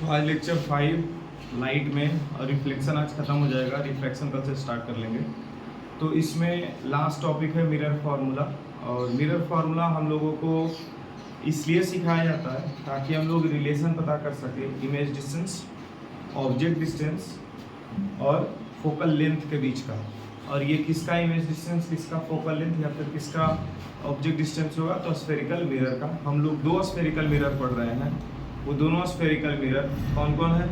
तो आज lecture 5 light में और रिफ्लेक्शन आज ख़त्म हो जाएगा, रिफ्लेक्शन कल से स्टार्ट कर लेंगे। तो इसमें लास्ट टॉपिक है मिरर फार्मूला। और मिरर फार्मूला हम लोगों को इसलिए सिखाया जाता है ताकि हम लोग रिलेशन पता कर सके इमेज डिस्टेंस, ऑब्जेक्ट डिस्टेंस और फोकल लेंथ के बीच का। और ये किसका इमेज डिस्टेंस, किसका फोकल लेंथ या फिर किसका ऑब्जेक्ट डिस्टेंस होगा, तो स्फेरिकल मिरर का। हम लोग दो स्फेरिकल मिरर पढ़ रहे हैं। वो दोनों स्फेरिकल मिरर कौन कौन है?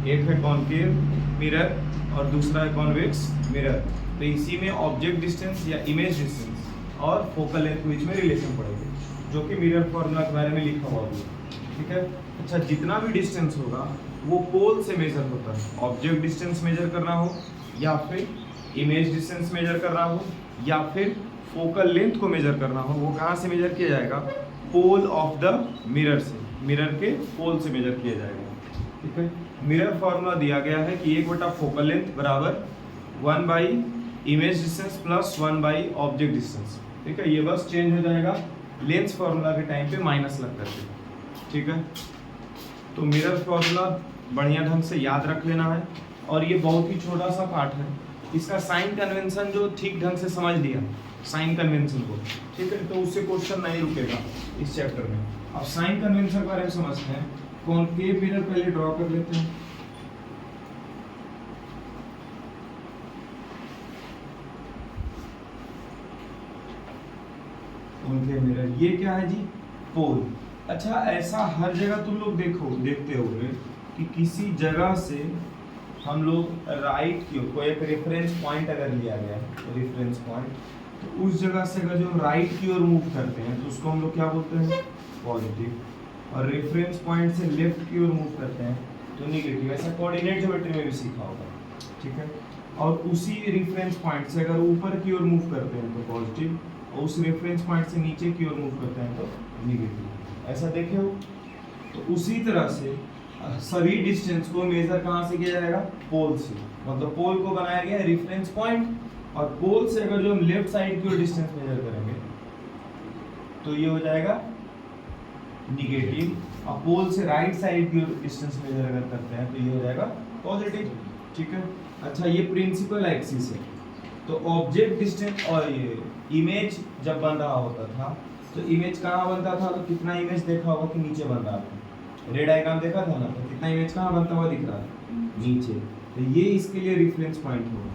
एक है कॉनकेव मिरर और दूसरा है कॉन्वेक्स मिरर। तो इसी में ऑब्जेक्ट डिस्टेंस या इमेज डिस्टेंस और फोकल लेंथ के बीच में रिलेशन पड़ेगी, जो कि मिरर फॉर्मूला के बारे में लिखा हुआ है। ठीक है। अच्छा, जितना भी डिस्टेंस होगा वो पोल से मेजर होता है। ऑब्जेक्ट डिस्टेंस मेजर करना हो या फिर इमेज डिस्टेंस मेजर करना हो या फिर फोकल लेंथ को मेजर करना हो, वो कहाँ से मेजर किया जाएगा? पोल ऑफ द मिरर से, मिरर के पोल से मेजर किया जाएगा। ठीक है। मिरर फॉर्मूला दिया गया है कि 1/, फोकल लेंथ बराबर 1/, image distance plus 1/, object distance. ठीक है। ये बस चेंज हो जाएगा लेंस फॉर्मूला के टाइम पे माइनस लग करके। ठीक है। तो मिरर फॉर्मूला बढ़िया ढंग से याद रख लेना है। और ये बहुत ही छोटा सा पार्ट है। इसका साइन कन्वेंशन जो ठीक ढंग से समझ लिया, साइन कन्वेंशन को, ठीक है, तो उससे क्वेश्चन नहीं रुकेगा इस चैप्टर में। अब साइन कन्वेंशन के बारे में समझते हैं। कॉनकेव मिरर पहले ड्रॉ कर लेते हैं। कॉनकेव मिरर ये क्या है जी? पोल। अच्छा, ऐसा हर जगह तुम लोग देखते होंगे कि किसी जगह से हम लोग राइट की ओर कोई एक रेफरेंस पॉइंट अगर लिया गया है, रेफरेंस पॉइंट, तो उस जगह से अगर जो हम राइट की ओर मूव करते हैं तो उसको हम लोग क्या बोलते हैं? पॉजिटिव। और रेफरेंस पॉइंट से लेफ्ट की ओर मूव करते हैं तो निगेटिव। ऐसा कोऑर्डिनेट ज्योमेट्री में भी सीखा होगा। ठीक है। और उसी रेफरेंस पॉइंट से अगर ऊपर की ओर मूव करते हैं तो पॉजिटिव, और उस रेफरेंस पॉइंट से नीचे की ओर मूव करते हैं तो निगेटिव। ऐसा देखे हो? तो उसी तरह से सभी डिस्टेंस को मेजर कहाँ से किया जाएगा? पोल से। मतलब पोल को बनाया गया है रेफरेंस पॉइंट, और पोल से अगर जो हम लेफ्ट साइड की ओर डिस्टेंस मेजर करेंगे तो ये हो जाएगा निगेटिव। और पोल से राइट साइड की ओर डिस्टेंस मेजर अगर करते हैं तो ये हो जाएगा पॉजिटिव। ठीक है। अच्छा, ये प्रिंसिपल एक्सिस है। तो ऑब्जेक्ट डिस्टेंस और ये इमेज जब बन रहा होता था तो इमेज कहाँ बनता था? तो कितना इमेज देखा होगा कि नीचे बन रहा था। रेड आइकन देखा था ना, तो कितना इमेज कहाँ बनता हुआ दिख रहा है? नीचे। तो ये इसके लिए रेफरेंस पॉइंट होगा,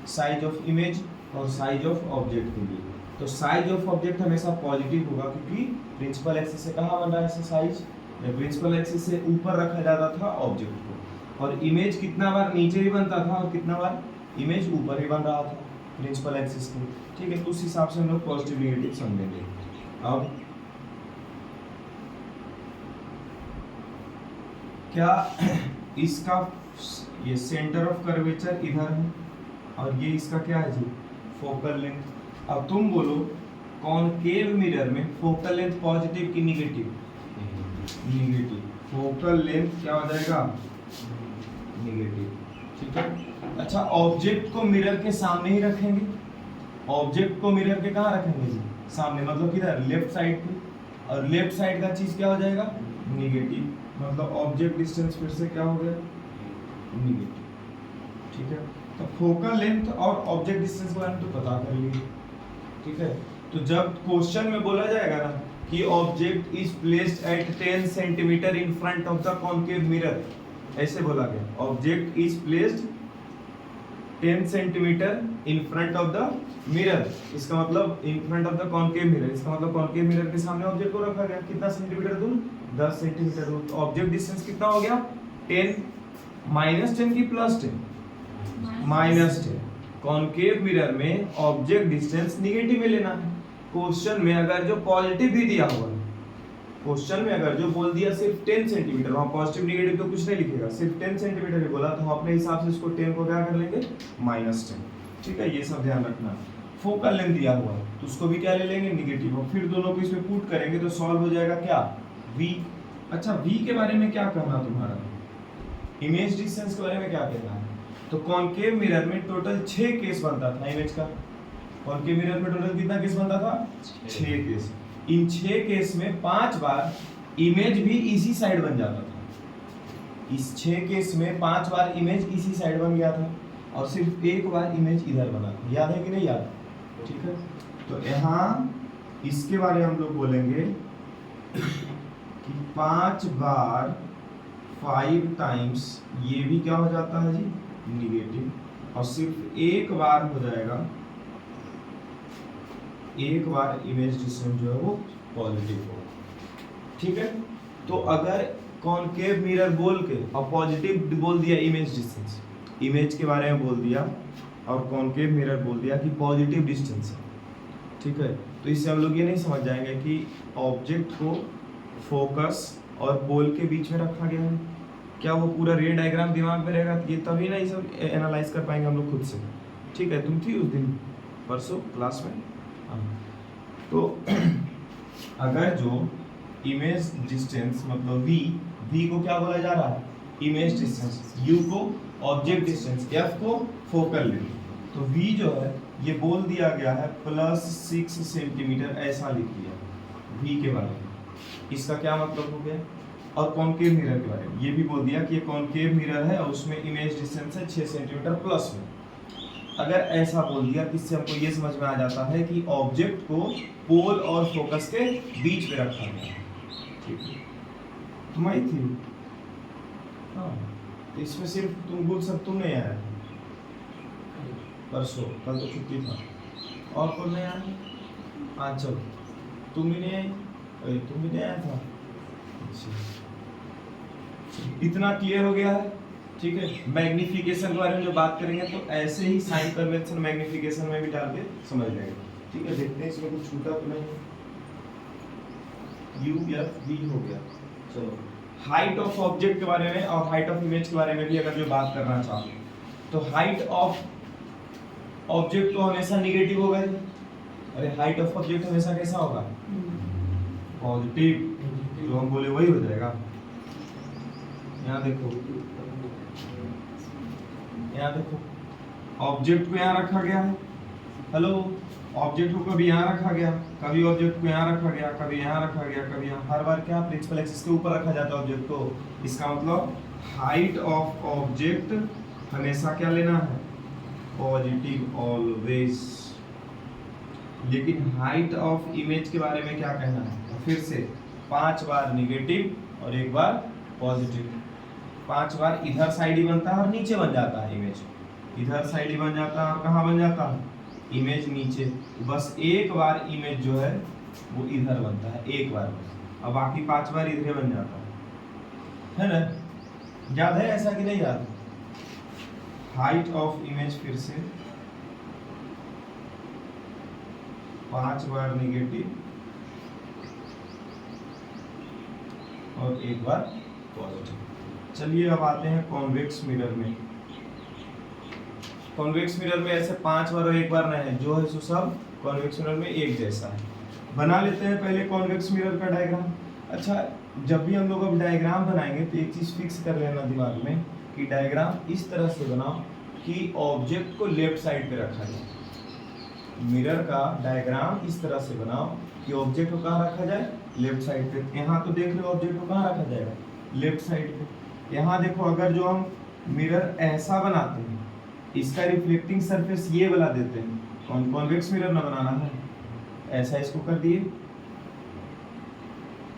साइज ऑफ इमेज और साइज ऑफ ऑब्जेक्ट के लिए। तो साइज ऑफ ऑब्जेक्ट हमेशा पॉजिटिव होगा क्योंकि प्रिंसिपल एक्सिस से कहाँ बन रहा है साइज? प्रिंसिपल एक्सिस से ऊपर रखा जाता था ऑब्जेक्ट को। और इमेज कितना बार नीचे भी बनता था और कितना बार इमेज ऊपर ही बन रहा था प्रिंसिपल एक्सिस के। ठीक है। तो उस हिसाब से हम लोग पॉजिटिव नेगेटिव समझेंगे। अब क्या इसका ये सेंटर ऑफ कर्वेचर इधर है और ये इसका क्या है जी? Focal length. अब तुम बोलो कॉनकेव मिरर में फोकल लेंथ पॉजिटिव की निगेटिव? निगेटिव। फोकल लेंथ क्या हो जाएगा? निगेटिव। ठीक है। अच्छा, ऑब्जेक्ट को मिरर के सामने ही रखेंगे। ऑब्जेक्ट को मिरर के कहाँ रखेंगे जी? सामने। मतलब किधर? लेफ्ट साइड पे। और लेफ्ट साइड का चीज क्या हो जाएगा? निगेटिव। मतलब ऑब्जेक्ट डिस्टेंस फिर से क्या हो गया? निगेटिव। ठीक है। तो फोकल लेंथ और ऑब्जेक्ट डिस्टेंस के बारे में तो पता कर लीजिए। ठीक है। तो जब क्वेश्चन में बोला जाएगा ना कि object is placed at 10 centimetre in front of the concave mirror, ऐसे बोला गया, object is placed 10 centimetre in front of the mirror. इसका मतलब इन front of the concave mirror, इसका मतलब कॉनकेव मिरर के सामने ऑब्जेक्ट को रखा गया। कितना सेंटीमीटर दूर? 10 सेंटीमीटर दूर। तो ऑब्जेक्ट डिस्टेंस कितना हो गया? 10 -10 की +10? -10। कॉनकेव मिरर में ऑब्जेक्ट डिस्टेंस निगेटिव में लेना है। क्वेश्चन में अगर जो पॉजिटिव भी दिया हुआ है, क्वेश्चन में अगर जो बोल दिया सिर्फ 10 सेंटीमीटर, वहाँ पॉजिटिव निगेटिव तो कुछ नहीं लिखेगा, सिर्फ 10 सेंटीमीटर ही बोला, तो हम अपने हिसाब से इसको 10 को क्या कर लेंगे? -10। ठीक है। ये सब ध्यान रखना। फोकल लेंथ दिया हुआ है तो उसको भी क्या ले लेंगे? निगेटिव। और फिर दोनों को इसमें पुट करेंगे तो सॉल्व हो जाएगा क्या? v। अच्छा, v के बारे में क्या कहना तुम्हारा? इमेज डिस्टेंस के बारे में क्या कहना है? तो कॉनकेव मिरर में टोटल 6 केस बनता था इमेज का। कॉनकेव मिरर में टोटल कितना केस बनता था? 6 केस। इन 6 केस में 5 बार इमेज भी इसी साइड बन जाता था। इस 6 केस में 5 बार इमेज इसी साइड बन गया था और सिर्फ एक बार इमेज इधर बना था। याद है कि नहीं याद? ठीक है, तो यहाँ इसके बारे में हम लोग बोलेंगे कि 5 बार 5 टाइम्स ये भी क्या हो जाता है जी, निगेटिव, और सिर्फ एक बार हो जाएगा, एक बार इमेज डिस्टेंस जो है वो पॉजिटिव होगा। ठीक है, तो अगर कॉनकेव मिरर बोल के और पॉजिटिव बोल दिया इमेज डिस्टेंस, इमेज के बारे में बोल दिया और कॉनकेव मिरर बोल दिया कि पॉजिटिव डिस्टेंस है, ठीक है, तो इससे हम लोग ये नहीं समझ जाएंगे कि ऑब्जेक्ट को फोकस और पोल के बीच में रखा गया है। क्या वो पूरा रे डायग्राम दिमाग में रहेगा? ये तभी ना ये सब एनालाइज कर पाएंगे हम लोग खुद से। ठीक है, तुम थी उस दिन परसों क्लास में? हाँ, तो अगर जो इमेज डिस्टेंस मतलब v को क्या बोला जा रहा है? इमेज डिस्टेंस, u को ऑब्जेक्ट डिस्टेंस, f को फोकल लेंथ, तो v जो है ये बोल दिया गया है +6 सेंटीमीटर, ऐसा लिख दिया v के बारे में। इसका क्या मतलब हो गया? और कॉनकेव मिरर के बारे में ये भी बोल दिया कि ये कॉनकेव मिरर है और उसमें इमेज डिस्टेंस है 6 सेंटीमीटर प्लस में। अगर ऐसा बोल दिया, इससे हमको ये समझ में आ जाता है कि ऑब्जेक्ट को पोल और फोकस के बीच में रखा गया है। ठीक है, तुम आई थी? हाँ, तो इसमें सिर्फ तुम बोल सब तुम नहीं आया परसों, कल तो छुट्टी था, और कौन नहीं आया? हाँ चलो, तुम भी नहीं आई, तुम भी नहीं आया था। इतना क्लियर हो गया है? ठीक है, मैग्निफिकेशन के बारे में जो बात करेंगे तो ऐसे ही साइन कन्वेंशन मैग्निफिकेशन में भी डाल के समझ लेंगे। ठीक है, देखते हैं इसमें कुछ छूटा तो नहीं। u f v हो गया। चलो, हाइट ऑफ ऑब्जेक्ट के बारे में और हाइट ऑफ इमेज के बारे में भी अगर जो बात करना चाहो तो हाइट ऑफ ऑब्जेक्ट तो हमेशा निगेटिव होगा ही। अरे हाइट ऑफ ऑब्जेक्ट हमेशा कैसा होगा? पॉजिटिव, जो हम बोले वही हो जाएगा। यहाँ देखो, यहाँ देखो, ऑब्जेक्ट को यहाँ रखा गया है। हेलो, ऑब्जेक्ट को कभी यहाँ रखा गया, कभी ऑब्जेक्ट को यहाँ रखा गया, कभी यहाँ रखा गया, कभी यहाँ, हर बार क्या प्रिंसिपल एक्सिस के ऊपर रखा जाता है ऑब्जेक्ट को। इसका मतलब हाइट ऑफ ऑब्जेक्ट हमेशा क्या लेना है? Positive always. लेकिन हाइट ऑफ इमेज के बारे में क्या कहना है? तो फिर से 5 बार निगेटिव और एक बार पॉजिटिव। 5 बार इधर साइड ही बनता है और नीचे बन जाता है इमेज, इधर साइड ही बन जाता है और कहाँ बन जाता है? इमेज नीचे। बस एक बार इमेज जो है वो इधर बनता है, एक बार बस, और बाकी 5 बार इधर बन जाता है ना? याद है ऐसा कि नहीं याद? हाइट ऑफ इमेज फिर से 5 बार निगेटिव और एक बार पॉजिटिव। चलिए अब आते हैं कॉन्वेक्स मिरर में। कॉन्वेक्स मिरर में ऐसे 5 बार और एक बार नहीं है, जो है सो सब कॉन्वेक्स मिरर में एक जैसा है। बना लेते हैं पहले कॉन्वेक्स मिरर का डायग्राम। अच्छा, जब भी हम लोग अब डायग्राम बनाएंगे तो एक चीज फिक्स कर लेना दिमाग में कि डायग्राम इस तरह से बनाओ कि ऑब्जेक्ट को लेफ्ट साइड पे रखा जाए। मिरर का डायग्राम इस तरह से बनाओ कि ऑब्जेक्ट को कहाँ रखा जाए? लेफ्ट साइड पे। यहाँ तो देख लो ऑब्जेक्ट को कहाँ रखा जाएगा? लेफ्ट साइड पे। यहाँ देखो, अगर जो हम मिरर ऐसा बनाते हैं, इसका रिफ्लेक्टिंग सरफेस ये वाला देते हैं, कॉन्वेक्स मिरर ना बनाना है, ऐसा इसको कर दिए,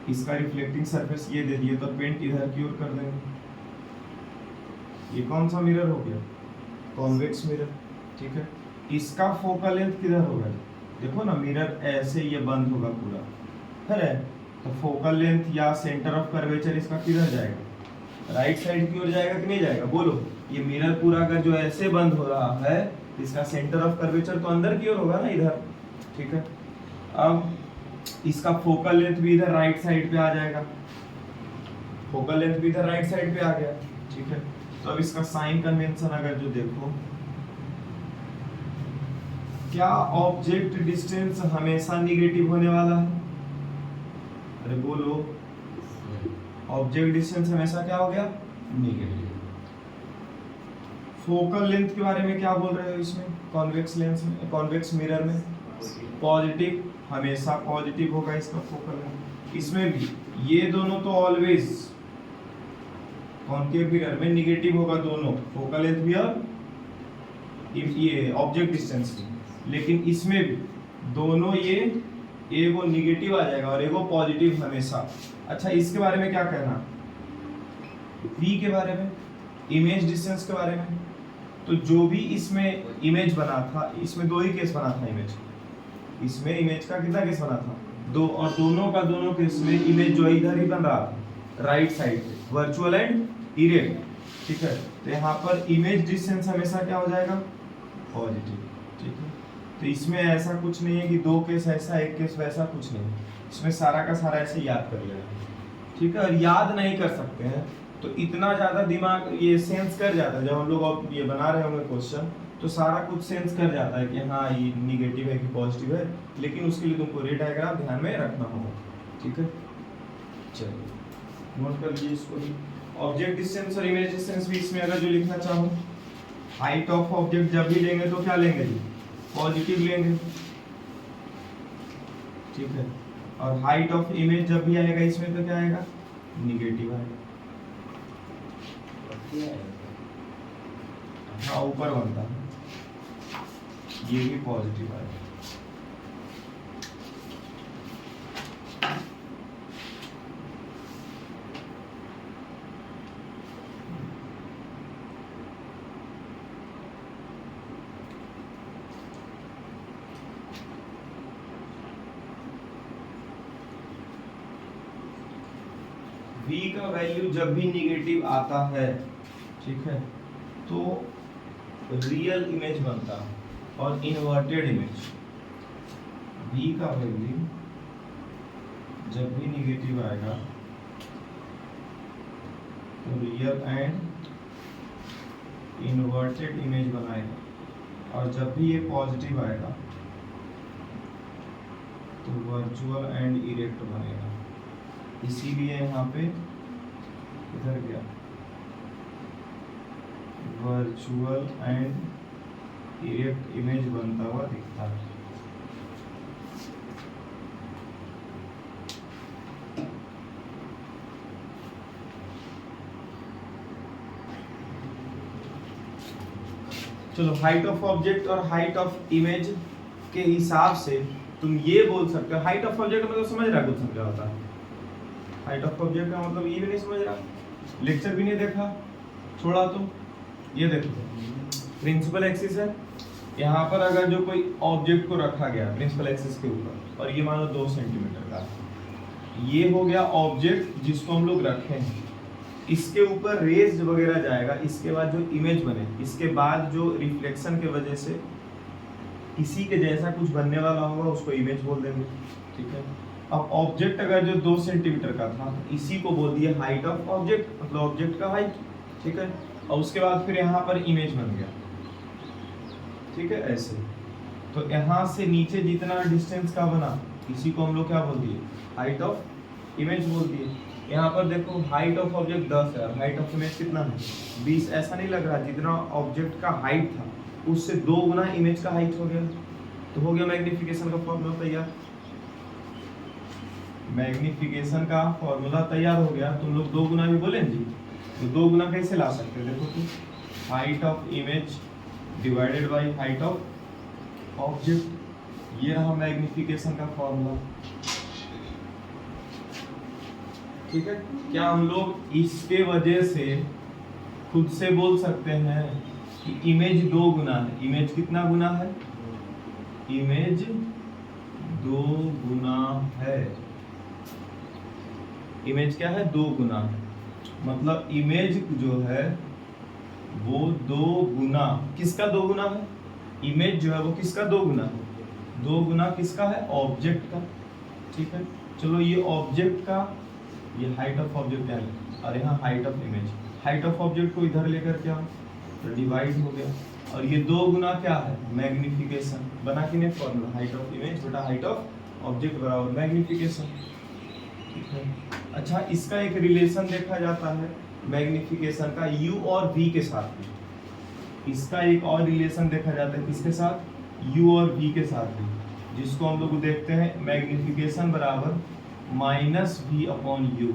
इसका रिफ्लेक्टिंग सरफेस ये दे दिए, तो पेंट इधर की ओर कर देंगे। ये कौन सा मिरर हो गया? Convex mirror. ठीक है, इसका फोकल लेंथ किधर होगा? देखो ना, मिरर ऐसे ये बंद होगा पूरा, है, तो फोकल लेंथ या सेंटर ऑफ कर्वेचर इसका किधर जाएगा? राइट साइड की ओर जाएगा कि नहीं जाएगा? बोलो, ये मिरर पूरा अगर जो ऐसे बंद हो रहा है, इसका सेंटर ऑफ कर्वेचर तो अंदर की ओर होगा ना, इधर। ठीक है, अब इसका फोकल लेंथ भी इधर राइट साइड पे आ जाएगा, फोकल लेंथ भी इधर राइट साइड पे आ गया। ठीक है, तो अब इसका साइन कन्वेंशन अगर जो देखो, क्या ऑब्जेक्ट डिस्टेंस हमेशा निगेटिव होने वाला है? अरे बोलो, ऑब्जेक्ट डिस्टेंस हमेशा क्या हो गया? निगेटिव। फोकल लेंथ के बारे में क्या बोल रहे हो इसमें? कॉन्वेक्स लेंस में, कॉन्वेक्स मिरर में पॉजिटिव, हमेशा पॉजिटिव होगा इसका फोकल लेंथ। इसमें भी ये दोनों तो ऑलवेज कॉनकेव मिरर में निगेटिव होगा दोनों, फोकल लेंथ भी और ये ऑब्जेक्ट डिस्टेंस भी, लेकिन इसमें भी दोनों ये एगो निगेटिव आ जाएगा और एगो पॉजिटिव हमेशा। अच्छा इसके बारे में क्या कहना, v के बारे में, इमेज डिस्टेंस के बारे में। तो जो भी इसमें इमेज बना था, इसमें दो ही केस बना था इमेज, इसमें इमेज का कितना केस बना था, दो, और दोनों केस में इमेज जो इधर ही बन रहा था राइट साइड पे, वर्चुअल एंड इरेक्ट, ठीक है। तो यहाँ पर इमेज डिस्टेंस हमेशा क्या हो जाएगा, पॉजिटिव, ठीक है। तो इसमें ऐसा कुछ नहीं है कि दो केस ऐसा एक केस वैसा, कुछ नहीं, इसमें सारा का सारा ऐसे याद कर लेना, ठीक है। और याद नहीं कर सकते हैं तो इतना ज़्यादा दिमाग ये सेंस कर जाता है, जब हम लोग ये बना रहे होंगे क्वेश्चन तो सारा कुछ सेंस कर जाता है कि हाँ ये निगेटिव है कि पॉजिटिव है, लेकिन उसके लिए तुमको रे डायग्राम ध्यान में रखना होगा, ठीक है। चलिए नोट कर लीजिए इसको भी। ऑब्जेक्ट डिस्टेंस और इमेज डिस्टेंस भी इसमें अगर जो लिखना चाहो, हाइट ऑफ ऑब्जेक्ट जब भी लेंगे तो क्या लेंगे जी, पॉजिटिव लेंगे, ठीक है। और हाइट ऑफ इमेज जब भी आएगा इसमें तो क्या आएगा, निगेटिव आएगा। हाँ ऊपर बनता है, ये भी पॉजिटिव आएगा। v का वैल्यू जब भी निगेटिव आता है, ठीक है, तो रियल इमेज बनता है और इन्वर्टेड इमेज। v का वैल्यू जब भी निगेटिव आएगा तो रियल एंड इन्वर्टेड इमेज बनाएगा, और जब भी ये पॉजिटिव आएगा तो वर्चुअल एंड इरेक्ट बनेगा। इसीलिए यहाँ पे इधर गया वर्चुअल एंड इरेक्ट इमेज बनता हुआ दिखता है। चलो हाइट ऑफ ऑब्जेक्ट और हाइट ऑफ इमेज के हिसाब से तुम ये बोल सकते हो, हाइट ऑफ ऑब्जेक्ट मतलब समझ रहा कुछ समझा होता है, हाइट ऑफ ऑब्जेक्ट का मतलब ये भी नहीं समझ रहा, लेक्चर भी नहीं देखा, छोड़ा तो ये देखो प्रिंसिपल एक्सिस है, यहाँ पर अगर जो कोई ऑब्जेक्ट को रखा गया प्रिंसिपल एक्सिस के ऊपर और ये मानो 2 सेंटीमीटर का, ये हो गया ऑब्जेक्ट जिसको हम लोग रखे हैं, इसके ऊपर रेज वगैरह जाएगा, इसके बाद जो इमेज बने, इसके बाद जो रिफ्लेक्शन के वजह से इसी के जैसा कुछ बनने वाला होगा उसको इमेज बोल देंगे, ठीक है। अब ऑब्जेक्ट अगर जो 2 सेंटीमीटर का था तो इसी को बोल दिया हाइट ऑफ ऑब्जेक्ट, मतलब ऑब्जेक्ट का हाइट, ठीक है। और उसके बाद फिर यहाँ पर इमेज बन गया, ठीक है, ऐसे। तो यहाँ से नीचे जितना डिस्टेंस का बना इसी को हम लोग क्या बोल दिए, हाइट ऑफ इमेज बोल दिए। यहाँ पर देखो हाइट ऑफ ऑब्जेक्ट 10 है, हाइट ऑफ इमेज कितना है 20। ऐसा नहीं लग रहा, जितना ऑब्जेक्ट का हाइट था उससे 2 गुना इमेज का हाइट हो गया, तो हो गया मैग्निफिकेशन का फॉर्मूला तैयार। मैग्निफिकेशन का फॉर्मूला तैयार हो गया। तुम लोग 2 गुना भी बोले जी, तो 2 गुना कैसे ला सकते हैं, देखो तो height of image divided by height of object, ये रहा मैग्निफिकेशन का फॉर्मूला, ठीक है। क्या हम लोग इसके वजह से खुद से बोल सकते हैं कि इमेज 2 गुना है, इमेज कितना गुना है, इमेज 2 गुना है, इमेज क्या है 2 गुना है, मतलब इमेज जो है वो 2 गुना, किसका 2 गुना है, इमेज जो है वो किसका 2 गुना है, 2 गुना किसका है, ऑब्जेक्ट का, ठीक है। चलो ये ऑब्जेक्ट का, ये हाइट ऑफ ऑब्जेक्ट है और यहाँ height of image, height of object को इधर लेकर क्या तो डिवाइड हो गया, और ये 2 गुना क्या है मैग्निफिकेशन, बना कि नहीं फॉर्मूला, हाइट ऑफ इमेज बटा हाइट ऑफ ऑब्जेक्ट बराबर मैग्निफिकेशन, ठीक है। अच्छा इसका एक रिलेशन देखा जाता है मैग्निफिकेशन का u और v के साथ भी, इसका एक और रिलेशन देखा जाता है किसके साथ, u और v के साथ भी, जिसको हम लोग देखते हैं मैग्निफिकेशन बराबर -v/u,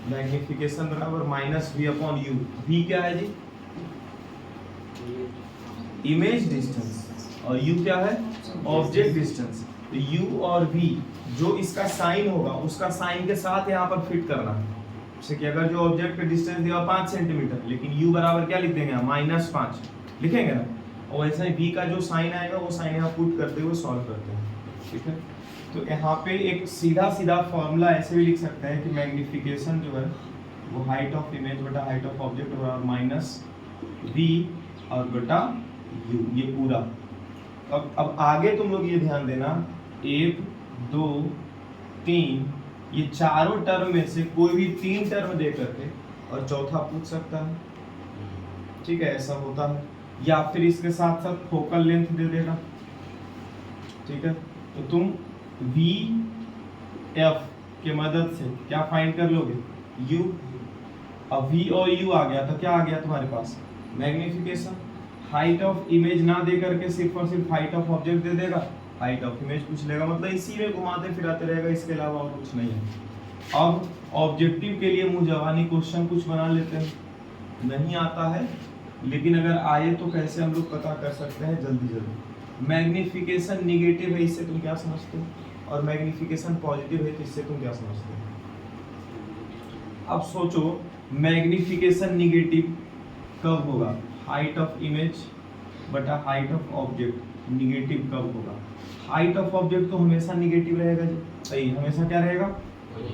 मैग्निफिकेशन बराबर minus v upon u. V क्या है जी? इमेज डिस्टेंस, और यू क्या है? Object distance. तो यू और वी जो इसका साइन होगा उसका साइन के साथ यहाँ पर फिट करना है। जैसे कि अगर जो ऑब्जेक्ट का डिस्टेंस दिया 5 सेंटीमीटर, लेकिन u बराबर क्या लिख देंगे? -5 लिखेंगे ना। और वैसे ही v का जो साइन आएगा वो साइन यहाँ पुट करते हुए सॉल्व करते हैं, ठीक है। तो यहाँ पे एक सीधा सीधा फॉर्मूला ऐसे भी लिख सकते हैं कि मैग्निफिकेशन जो है वो हाइट ऑफ इमेज बटा हाइट ऑफ ऑब्जेक्ट बराबर माइनस v और बटा u, ये पूरा। अब आगे तुम लोग ये ध्यान देना, 1 2 3 ये चारों टर्म में से कोई भी 3 टर्म दे करके और चौथा पूछ सकता है, ठीक है, ऐसा होता है। या फिर इसके साथ साथ फोकल लेंथ दे देगा, ठीक है। तो तुम वी एफ के मदद से क्या फाइंड कर लोगे? u। अब v और u आ गया तो क्या आ गया तुम्हारे पास? मैग्निफिकेशन। हाइट ऑफ इमेज ना दे करके सिर्फ और सिर्फ हाइट ऑफ ऑब्जेक्ट दे देगा, हाइट ऑफ इमेज पूछ लेगा, मतलब इसी में घुमाते फिराते रहेगा, इसके अलावा और कुछ नहीं है। अब ऑब्जेक्टिव के लिए मुंह जवानी क्वेश्चन कुछ बना लेते हैं, नहीं आता है लेकिन अगर आए तो कैसे हम लोग पता कर सकते हैं जल्दी जल्दी। मैग्निफिकेशन निगेटिव है, इससे तुम क्या समझते हो? और मैग्निफिकेशन पॉजिटिव है तो इससे तुम क्या समझते हो? अब सोचो मैग्निफिकेशन निगेटिव कब होगा? हाइट ऑफ इमेज बटा हाइट ऑफ ऑब्जेक्ट निगेटिव कब होगा? हाइट ऑफ ऑब्जेक्ट तो हमेशा निगेटिव रहेगा जी, सही, हमेशा क्या रहेगा?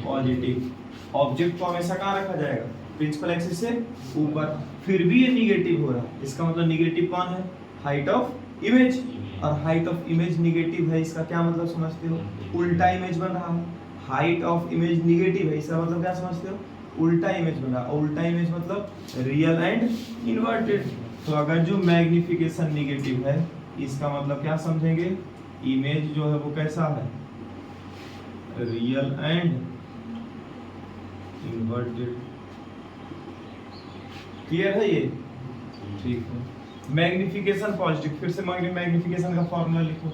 पॉजिटिव। ऑब्जेक्ट को हमेशा कहाँ रखा जाएगा? प्रिंसिपल एक्सिस से ऊपर। फिर भी ये निगेटिव हो रहा है, इसका मतलब निगेटिव कौन है? Height of image. और हाइट ऑफ इमेज निगेटिव है, इसका क्या मतलब समझते हो? उल्टा इमेज बन रहा है। हाइट ऑफ इमेज निगेटिव है, इसका मतलब क्या समझते हो? उल्टा इमेज बन रहा है। और उल्टा इमेज मतलब रियल एंड इन्वर्टेड। तो अगर जो मैग्निफिकेशन निगेटिव है इसका मतलब क्या समझेंगे? इमेज जो है वो कैसा है? Real and inverted. क्लियर है ये? ठीक है। मैग्निफिकेशन पॉजिटिव, फिर से मैग्निफिकेशन का फॉर्मूला लिखो।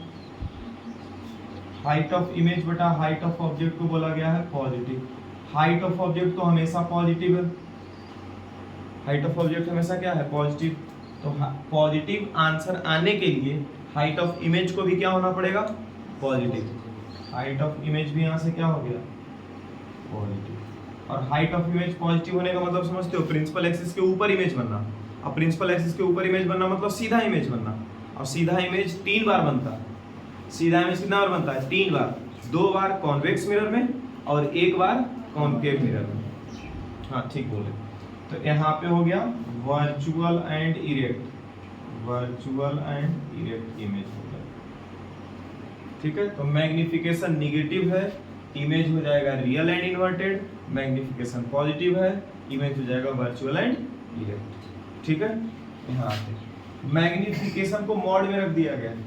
हाइट ऑफ इमेज बटा हाइट ऑफ ऑब्जेक्ट को बोला गया है पॉजिटिव। हाइट ऑफ ऑब्जेक्ट तो हमेशा पॉजिटिव है, हाइट ऑफ ऑब्जेक्ट हमेशा क्या है? पॉजिटिव। तो पॉजिटिव आंसर आने के लिए हाइट ऑफ इमेज को भी क्या होना पड़ेगा? पॉजिटिव। हाइट ऑफ इमेज भी यहाँ से क्या हो गया? पॉजिटिव। और हाइट ऑफ इमेज पॉजिटिव होने का मतलब समझते हो? प्रिंसिपल एक्सिस के ऊपर इमेज बनना। अब प्रिंसिपल एक्सिस के ऊपर इमेज बनना मतलब सीधा इमेज बनना, और सीधा इमेज 3 बार बनता है। सीधा इमेज कितना बार बनता है? 3 बार। 2 बार कॉन्वेक्स मिरर में और 1 बार कॉनकेव मिरर में। हाँ ठीक बोले। तो यहाँ पे हो गया virtual and erect, virtual and erect image हो गया, ठीक है। तो मैग्निफिकेशन निगेटिव है, इमेज हो जाएगा real and inverted. Magnification positive है, इमेज हो जाएगा वर्चुअल एंड इरेक्ट, ठीक है। यहाँ पे मैग्निफिकेशन को मॉड में रख दिया गया है,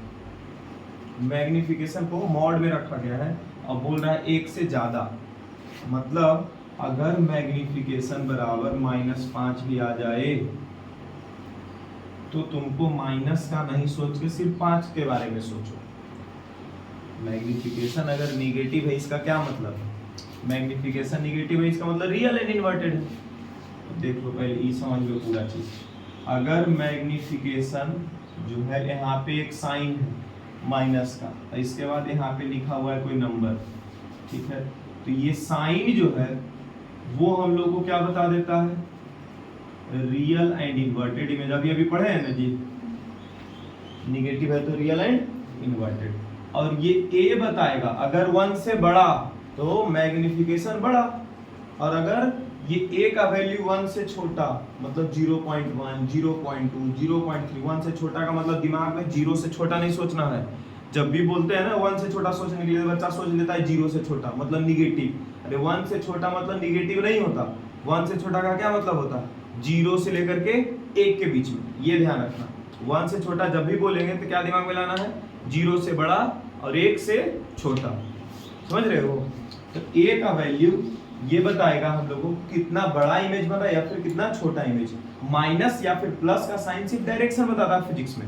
मैग्निफिकेशन को मॉड में रखा गया है। अब बोल रहा है 1 से ज्यादा, मतलब अगर मैग्निफिकेशन बराबर -5 भी आ जाए तो तुमको माइनस का नहीं सोच के सिर्फ 5 के बारे में सोचो। मैग्निफिकेशन अगर निगेटिव है इसका क्या मतलब है? मैग्निफिकेशन निगेटिव है इसका मतलब रियल एंड इन्वर्टेड है। देख लो पहले ये समझ लो पूरा चीज। अगर मैग्निफिकेशन जो है यहाँ पे एक साइन है माइनस का, इसके बाद यहाँ पे लिखा हुआ है कोई नंबर, ठीक है। तो ये साइन जो है वो हम लोग को क्या बता देता है? Real and inverted image. अभी पढ़े हैं ना जी, निगेटिव है तो रियल एंड इन्वर्टेड। और ये ए बताएगा अगर 1 से बड़ा तो मैग्निफिकेशन बड़ा, और अगर ये ए का वैल्यू 1 से छोटा मतलब 0.1, 0.2, 0.3, 1 से छोटा का मतलब दिमाग में 0 से छोटा नहीं सोचना है। जब भी बोलते हैं ना 1 से छोटा सोचने के लिए, बच्चा सोच लेता है 0 से छोटा मतलब निगेटिव। अरे 1 से छोटा मतलब निगेटिव नहीं होता, 1 से छोटा का क्या मतलब होता है? 0 से लेकर के 1 के बीच में, ये ध्यान रखना। 1 से छोटा जब भी बोलेंगे तो क्या दिमाग में लाना है? 0 से बड़ा और 1 से छोटा, समझ रहे हो? तो a का वैल्यू ये बताएगा हम लोगों को कितना बड़ा इमेज बन रहा है या फिर कितना छोटा इमेज। माइनस या फिर प्लस का साइन सिर्फ डायरेक्शन बताता है फिजिक्स में।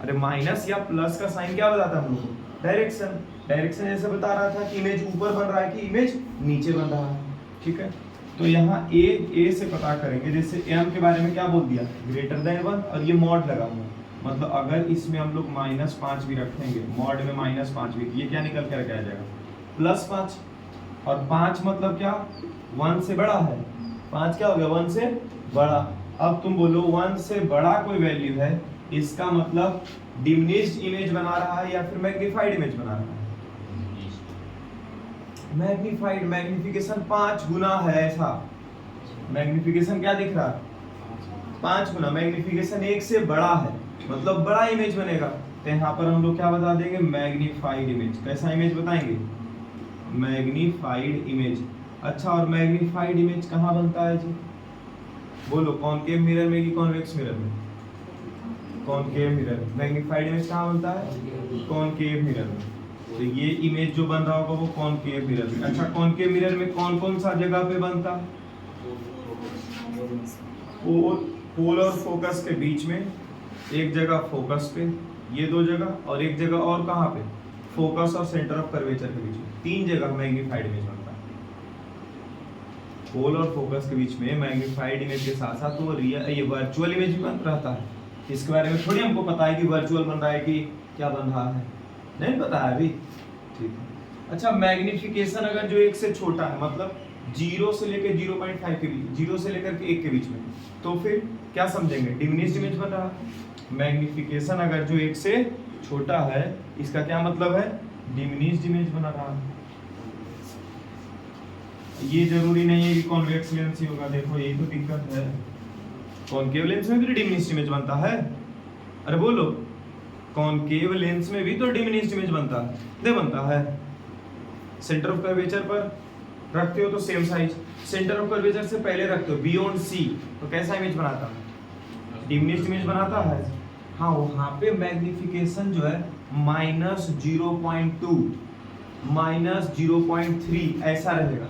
अरे माइनस या प्लस का साइन क्या बताता है हम लोगों को? डायरेक्शन। डायरेक्शन ऐसे बता रहा था कि इमेज ऊपर बन रहा है कि इमेज नीचे बन रहा है, ठीक है। तो यहाँ ए से पता करेंगे, जैसे m के बारे में क्या बोल दिया, ग्रेटर देन 1, और ये मॉड लगा हुआ, मतलब अगर इसमें हम लोग -5 भी रखेंगे, मॉड में -5 भी, ये क्या निकल कर आ जाएगा +5, और 5 मतलब क्या 1 से बड़ा है, 5 क्या हो गया 1 से बड़ा। अब तुम बोलो 1 से बड़ा कोई वैल्यू है, इसका मतलब डिमिनिश्ड इमेज बना रहा है या फिर मैग्नीफाइड इमेज बना रहा है, मैग्नीफाइड, मैग्निफिकेशन 5 गुना है, ऐसा मैग्निफिकेशन क्या दिख रहा है 5 गुना, मैग्निफिकेशन 1 से बड़ा है मतलब बड़ा इमेज बनेगा, तो यहाँ पर हम लोग क्या बता देंगे मैग्नीफाइड इमेज। कैसा इमेज बताएंगे, मैग्नीफाइड इमेज। अच्छा, और मैग्नीफाइड इमेज कहाँ बनता है जी, बोलो कॉनकेव मिरर में कि कॉन्वेक्स मिरर में, कॉनकेव मिरर में। मैग्नीफाइड इमेज कहाँ बनता है, कॉनकेव मिरर में। तो ये इमेज जो बन रहा होगा वो कॉनकेव मिरर में। अच्छा, कॉनकेव मिरर में कौन कौन सा जगह पे बनता है, पोल और फोकस के बीच में, एक जगह फोकस पे, ये 2 जगह, और एक जगह और कहाँ पे, फोकस और सेंटर ऑफ कर्वेचर के बीच में, 3 जगह मैग्नीफाइड इमेज बनता है। पोल और फोकस के बीच में मैग्नीफाइड इमेज के साथ साथ वो रियल, ये वर्चुअल इमेज भी बन रहता है। इसके बारे में थोड़ी हमको पता है कि वर्चुअल बन रहा है कि क्या बन रहा है, नहीं पता है अभी, ठीक है। अच्छा, मैग्निफिकेशन अगर जो 1 से छोटा है, मतलब 0 से लेकर 0.5 के बीच, 0 से लेकर के 1 के बीच में, तो फिर क्या समझेंगे, डिमिनिश्ड इमेज बन रहा है। मैग्निफिकेशन अगर जो 1 से छोटा है, इसका क्या मतलब है, डिमिनिश्ड इमेज बना रहा है। ये जरूरी नहीं है कि कॉन्वेक्स लेंस ही होगा, देखो यही तो दिक्कत है, कॉनकेव लेंस में भी डिमिनिश्ड इमेज बनता है। अरे बोलो, कॉनकेव लेंस में भी तो डिमिनिश्ड इमेज बनता है, नहीं बनता है। सेंटर ऑफ कर्वेचर पर रखते हो तो same size, centre of curvature से पहले रखते हो बियॉन्ड सी, तो कैसा इमेज बनाता है, डिमिनिश्ड इमेज बनाता है। हाँ, वहां पे मैग्निफिकेशन जो है -0.2 -0.3 ऐसा रहेगा,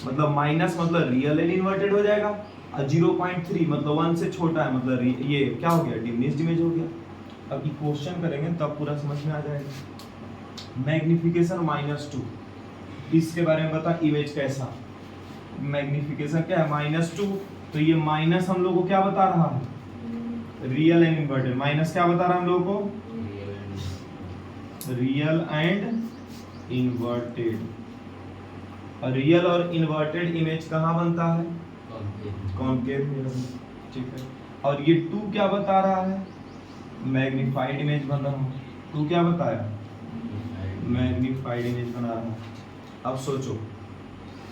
मतलब माइनस मतलब रियल एंड इन्वर्टेड हो जाएगा, और 0.3 मतलब 1 से छोटा है, मतलब ये क्या हो गया, डिमिनिश्ड इमेज हो गया। अब ये क्वेश्चन करेंगे तब पूरा समझ में आ जाएगा। मैग्निफिकेशन -2, इसके बारे में बता, इमेज कैसा, मैग्निफिकेशन क्या है -2, तो ये माइनस हम लोग को क्या बता रहा है, रियल एंड इन्वर्टेड। माइनस क्या बता रहा है हम लोग को, रियल एंड इन्वर्टेड। और रियल और इन्वर्टेड इमेज कहाँ बनता है, कॉनकेव मिरर में, ठीक है। और ये 2 क्या बता रहा है, मैग्नीफाइड इमेज बन रहा है। 2 क्या बताया, मैग्नीफाइड इमेज बना रहा है। अब सोचो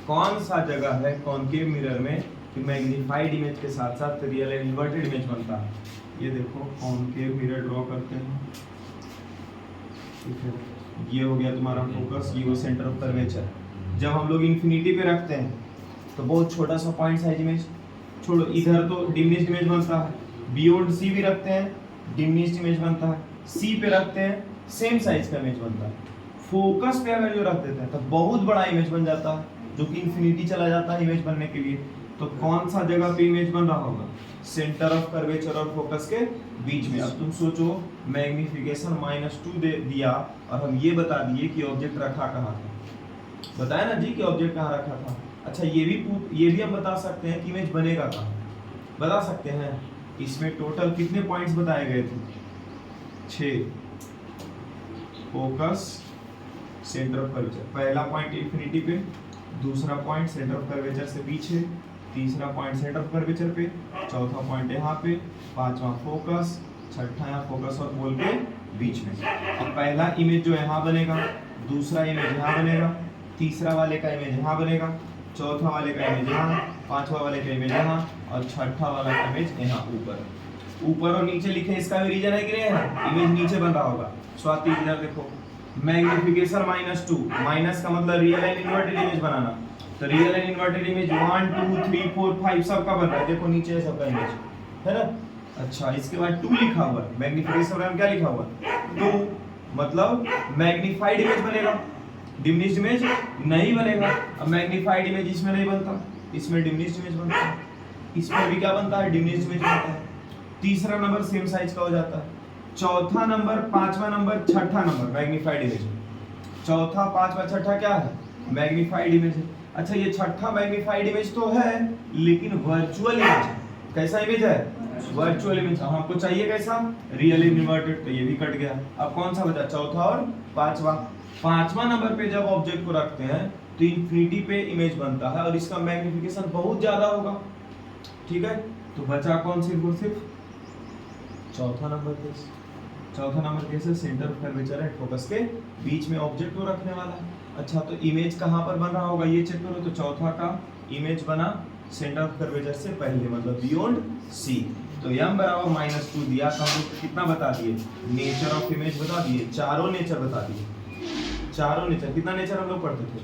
कौन सा जगह है कॉनकेव मिरर में कि मैग्नीफाइड इमेज के साथ साथ रियल एंड इन्वर्टेड इमेज बनता है। ये देखो कॉनकेव मिरर ड्रॉ करते हैं, ठीक है। ये हो गया तुम्हारा फोकस, ये वो सेंटर ऑफ कर्वेचर। जब हम लोग इन्फिनिटी पे रखते हैं तो बहुत छोटा सा पॉइंट साइज इमेज, छोड़ो इधर तो डिमिनिश्ड इमेज बनता है, बियॉन्ड सी भी रखते हैं डिमिनिश्ड इमेज बनता है, सी पे रखते हैं सेम साइज का इमेज बनता है। फोकस पे अगर जो रख देते हैं तो बहुत बड़ा इमेज बन जाता है, जो कि इन्फिनिटी चला जाता है इमेज बनने के लिए। तो कौन सा जगह पे इमेज बन रहा होगा, सेंटर ऑफ कर्वेचर और फोकस के बीच में। अब तुम सोचो मैग्निफिकेशन -2 दे दिया और हम ये बता दिए कि ऑब्जेक्ट रखा कहाँ था, बताया ना जी कि ऑब्जेक्ट कहाँ रखा था। अच्छा, ये भी हम बता सकते हैं कि इमेज बनेगा कहाँ, बता सकते हैं। इसमें टोटल कितने पॉइंट्स बताए गए थे, 6, फोकस, सेंटर ऑफ कर्वेचर, पहला पॉइंट इन्फिनिटी पे, दूसरा पॉइंट सेंटर ऑफ कर्वेचर से पीछे, तीसरा पॉइंट सेंटर ऑफ कर्वेचर पे, चौथा पॉइंट यहाँ पे, पांचवा फोकस, छठा यहाँ फोकस और पोल के बीच में। अब पहला इमेज जो यहाँ बनेगा, दूसरा इमेज यहाँ बनेगा, तीसरा वाले का इमेज यहाँ बनेगा, चौथा वाले का इमेज यहाँ, पांचवा वाले का इमेज यहाँ, और छठा वाला का इमेज यहाँ ऊपर और नीचे लिखे। इसका भी रीजन है कि नहीं, इमेज नीचे बन रहा होगा। स्वाति इधर देखो, मैग्निफिकेशन -2, माइनस का मतलब रियल एंड इन्वर्टेड इमेज बनाना, तो रियल एंड इन्वर्टेड इमेज 1 2 3 4 5 सबका बन रहा है, देखो नीचे है सबका इमेज, है ना। अच्छा, इसके बाद 2 लिखा हुआ है, मैग्निफिकेशन में क्या लिखा हुआ है 2, मतलब मैग्नीफाइड इमेज बनेगा, डिमिनिश्ड इमेज नहीं बनेगा। अब मैग्नीफाइड इमेज इसमें नहीं बनता, इसमें डिमिनिश्ड इमेज बनता है, इसमें भी क्या बनता है, डिमिनिश्ड इमेज बनता है। तीसरा नंबर सेम साइज का हो जाता है, चौथा नंबर, पांचवा नंबर, छठा नंबर मैग्नीफाइड इमेज है। चौथा, पांचवा, छठा क्या है, मैग्नीफाइड इमेज है। अच्छा ये छठा मैग्नीफाइड इमेज तो है, लेकिन वर्चुअल इमेज कैसा इमेज है? Virtual image. हमको चाहिए कैसा? रियल इन्वर्टेड, तो ये भी कट गया। अब कौन सा बचा? चौथा और पांचवा। पांचवा नंबर पे जब ऑब्जेक्ट को रखते हैं तो इंफिनिटी पे इमेज बनता है और इसका मैग्निफिकेशन बहुत ज्यादा होगा, ठीक है। तो बचा कौन? सिर्फ और सिर्फ चौथा नंबर केस। चौथा नंबर केस है centre of curvature and focus के बीच में ऑब्जेक्ट को रखने वाला है। अच्छा तो इमेज कहाँ पर बन रहा होगा ये चेक करो। तो चौथा का इमेज बना सेंटर ऑफ कर्वेचर से पहले, मतलब बियॉन्ड सी। तो m बराबर -2 दिया तो हम लोग कितना बता दिए? नेचर ऑफ इमेज बता दिए, चारों नेचर बता दिए। चारों नेचर, कितना नेचर हम लोग पढ़ते थे?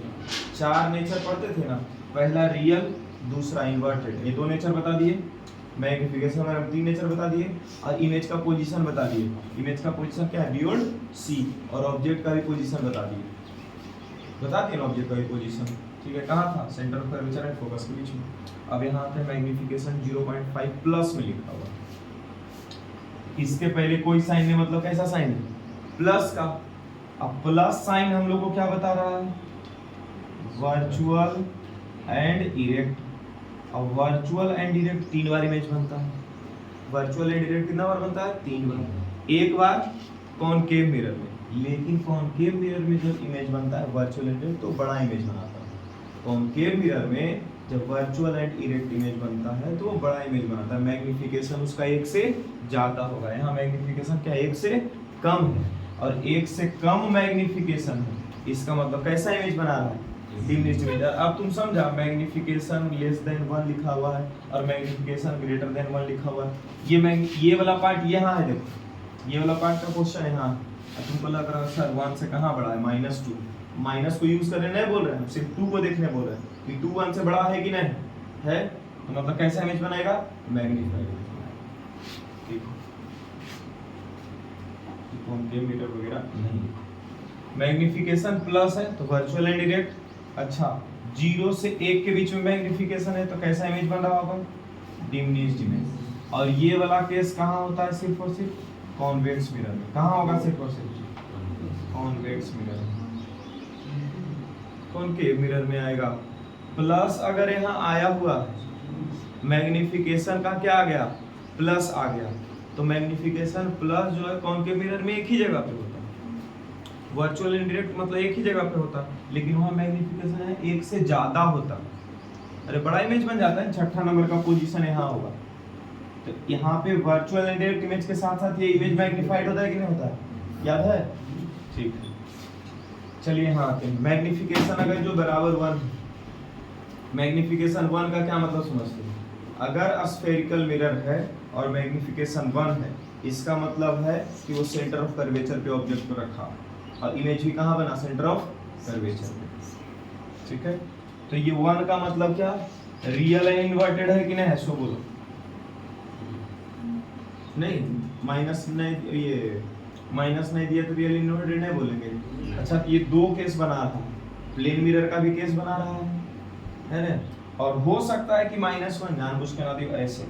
4 नेचर पढ़ते थे ना। पहला रियल, दूसरा इन्वर्टेड, ये 2 नेचर बता दिए। मैग्निफिकेशन में हम 3 नेचर बता दिए और इमेज का पोजीशन बता दिए। इमेज का पोजीशन क्या है? Beyond C. और ऑब्जेक्ट का भी पोजीशन बता दिए। बता दिए ना ऑब्जेक्ट का भी पोजीशन, ठीक है। कहाँ था? Centre of curvature and focus के बीच में। अब यहाँ पे मैग्निफिकेशन 0.5 प्लस में लिखा हुआ। इसके पहले कोई साइन नहीं, मतलब कैसा साइन है? प्लस का। अब प्लस साइन हम लोग को क्या बता रहा है? Virtual and erect. अब वर्चुअल एंड इरेक्ट 3 बार इमेज बनता है। वर्चुअल एंड इरेक्ट कितना बार बनता है? 3 बार। एक बार कॉनकेव मिरर में, लेकिन कॉनकेव मिरर में जब इमेज बनता है वर्चुअल एंड इरेक्ट तो बड़ा इमेज बनाता है। कॉनकेव मिरर में जब वर्चुअल एंड इरेक्ट इमेज बनता है तो वो बड़ा इमेज बनाता है। मैग्निफिकेशन उसका 1 से ज्यादा होगा। यहाँ मैग्निफिकेशन क्या 1 से कम है, और 1 से कम मैग्निफिकेशन है, इसका मतलब कैसा इमेज बना रहा है? Diminished image. अब तुम समझा, मैग्निफिकेशन लेस देन 1 लिखा हुआ है और मैग्निफिकेशन ग्रेटर देन 1 लिखा हुआ है। ये वाला पार्ट यहाँ है, देखो ये वाला पार्ट का क्वेश्चन है। हाँ तुमको लग रहा है सर 1 से कहाँ बड़ा है? -2। माइनस को यूज करने नहीं बोल रहे हैं, सिर्फ 2 को देखने बोल रहे हैं कि 2 1 से बड़ा है कि नहीं है। तो मतलब कैसा इमेज बनाएगा? मैग्नीफाइड। ठीक है, कॉनकेव मिरर वगैरह नहीं। मैग्निफिकेशन प्लस है तो वर्चुअल एंड इरेक्ट। अच्छा 0 से 1 के बीच में मैग्निफिकेशन है तो कैसा इमेज बन रहा होगा? Diminished image. और ये वाला केस कहाँ होता है? सिर्फ और सिर्फ कॉन्वेक्स मिरर में। कहाँ होगा? सिर्फ और सिर्फ कॉन्वेक्स मिरर में। कॉनकेव मिरर में आएगा। प्लस अगर यहाँ आया हुआ है, मैग्निफिकेशन का क्या आ गया? प्लस आ गया, तो मैग्निफिकेशन प्लस जो है कॉनकेव मिरर में एक ही जगह पे होता है। वर्चुअल एंड डायरेक्ट मतलब एक ही जगह पे होता है, लेकिन वहाँ मैग्निफिकेशन है 1 से ज्यादा होता है। अरे बड़ा इमेज बन जाता है। छठा नंबर का पोजीशन यहाँ होगा। तो यहाँ पे वर्चुअल एंड डायरेक्ट इमेज के साथ साथ ये इमेज मैग्नीफाइड होता है कि नहीं होता है? याद है? ठीक है, चलिए यहाँ आते हैं। मैग्निफिकेशन अगर जो बराबर 1, मैग्निफिकेशन 1 का क्या मतलब समझते हैं? अगर स्फेरिकल मिरर है और मैग्निफिकेशन 1 है, इसका मतलब है कि वो सेंटर ऑफ कर्वेचर पे ऑब्जेक्ट को रखा और इमेज भी कहाँ बना? सेंटर ऑफ कर्वेचर पे। ठीक है, तो ये 1 का मतलब क्या? रियल है, इन्वर्टेड है कि नहीं है? सो बोलो। नहीं, माइनस नहीं, ये माइनस नहीं दिया तो रियल इन्वर्टेड नहीं बोलेंगे। अच्छा ये 2 केस बना रहा है, प्लेन मिरर का भी केस बना रहा है ना? और हो सकता है कि -1 जानबूझ के ना दियो ऐसे।